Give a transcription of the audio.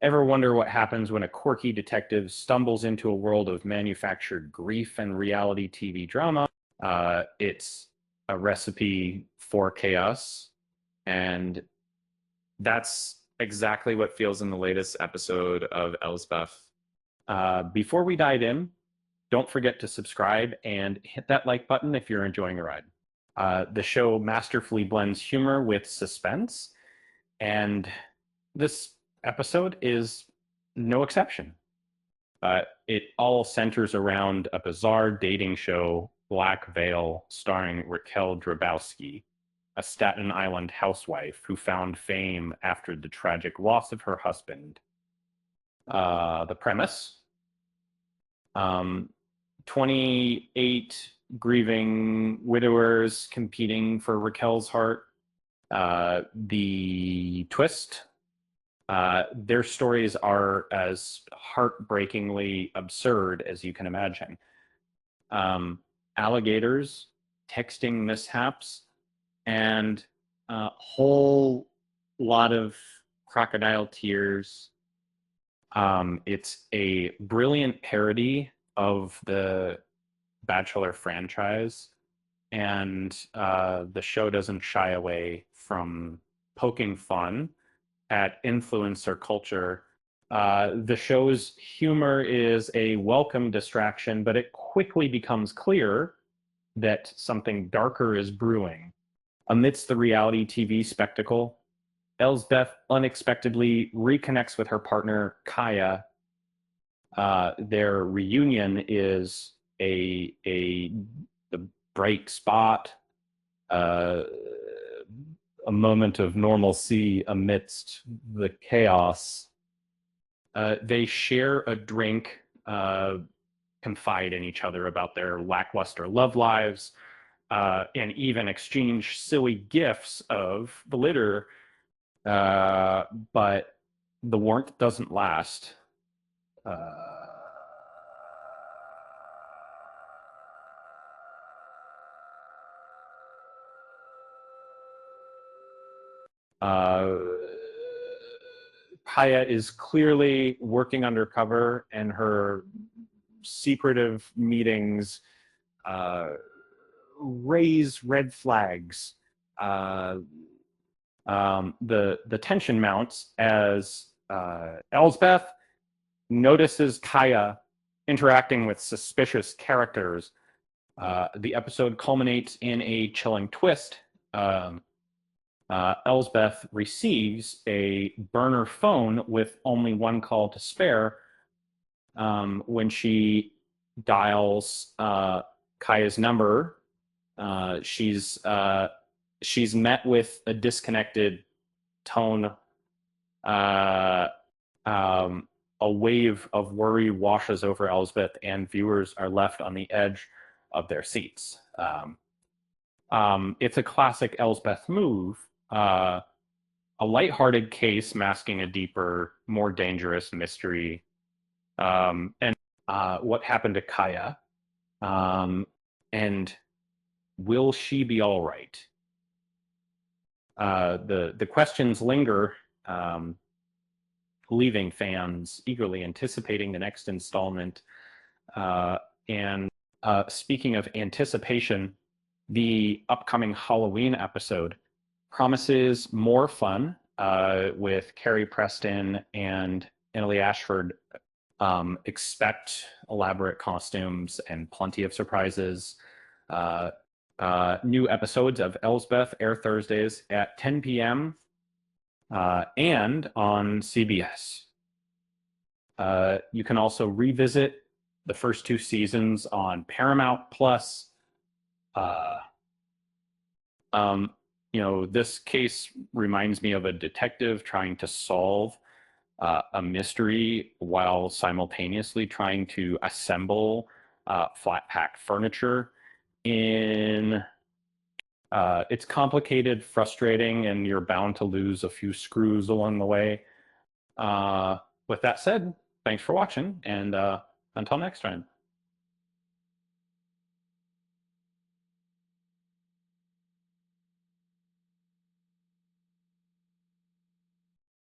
Ever wonder what happens when a quirky detective stumbles into a world of manufactured grief and reality TV drama? It's a recipe for chaos, and that's exactly what feels in the latest episode of Elsbeth. Before we dive in, don't forget to subscribe and hit that like button if you're enjoying the ride. The show masterfully blends humor with suspense, and this episode is no exception. It all centers around a bizarre dating show, Black Veil, starring Raquel Drabowski, a Staten Island housewife who found fame after the tragic loss of her husband. The premise, um, 28 grieving widowers competing for Raquel's heart. The twist, their stories are as heartbreakingly absurd as you can imagine. Um, Alligators, texting mishaps, and a whole lot of crocodile tears. It's a brilliant parody of the Bachelor franchise, and the show doesn't shy away from poking fun at influencer culture. The show's humor is a welcome distraction, but it quickly becomes clear that something darker is brewing. Amidst the reality TV spectacle, Elsbeth unexpectedly reconnects with her partner, Kaya. Their reunion is a bright spot, uh, a moment of normalcy amidst the chaos. They share a drink, confide in each other about their lackluster love lives, and even exchange silly gifts of the litter. Uh, but the warmth doesn't last. Uh, uh, Kaya is clearly working undercover, and her secretive meetings uh, raise red flags. Uh, the tension mounts as Elsbeth notices Kaya interacting with suspicious characters. The episode culminates in a chilling twist. Elsbeth receives a burner phone with only one call to spare. When she dials Kaya's number, she's met with a disconnected tone. Uh, um, a wave of worry washes over Elsbeth, and viewers are left on the edge of their seats. It's a classic Elsbeth move, a lighthearted case masking a deeper, more dangerous mystery. And what happened to Kaya? Um, and will she be all right? The questions linger, um, leaving fans eagerly anticipating the next installment. And speaking of anticipation, the upcoming Halloween episode promises more fun with Carrie Preston and Emily Ashford. Expect elaborate costumes and plenty of surprises. Uh, New episodes of Elsbeth air Thursdays at 10 p.m. And on CBS. You can also revisit the first two seasons on Paramount Plus. Uh, um, this case reminds me of a detective trying to solve a mystery while simultaneously trying to assemble flat pack furniture. In It's complicated, frustrating, and you're bound to lose a few screws along the way. Uh, with that said, thanks for watching, and until next time.